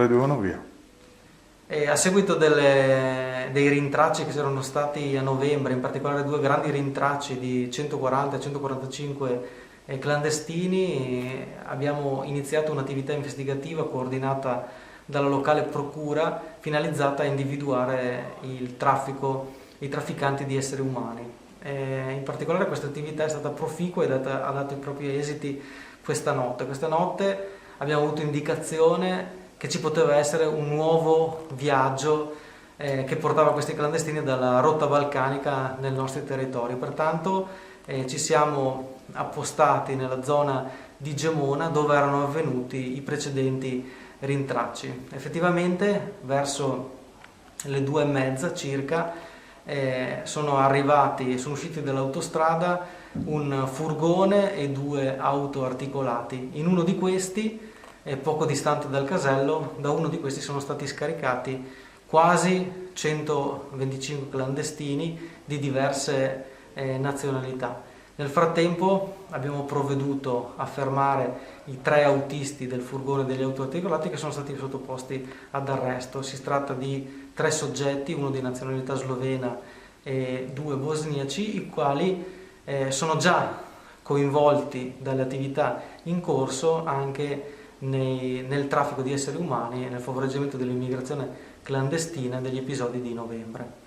le dovevano via. E a seguito dei rintracci che c'erano stati a novembre, in particolare due grandi rintracci di 140-145 clandestini, abbiamo iniziato un'attività investigativa coordinata dalla locale procura finalizzata a individuare i trafficanti di esseri umani. In particolare questa attività è stata proficua e ha dato i propri esiti questa notte. Questa notte abbiamo avuto indicazione che ci poteva essere un nuovo viaggio che portava questi clandestini dalla rotta balcanica nei nostri territori. Pertanto ci siamo appostati nella zona di Gemona dove erano avvenuti i precedenti rintracci. Effettivamente verso le 2:30 circa sono usciti dall'autostrada un furgone e due auto articolati. In uno di questi, poco distante dal casello, da uno di questi sono stati scaricati quasi 125 clandestini di diverse nazionalità. Nel frattempo abbiamo provveduto a fermare i 3 autisti del furgone degli autoarticolati che sono stati sottoposti ad arresto. Si tratta di 3 soggetti, uno di nazionalità slovena e 2 bosniaci, i quali sono già coinvolti dalle attività in corso anche nel traffico di esseri umani e nel favoreggiamento dell'immigrazione clandestina degli episodi di novembre.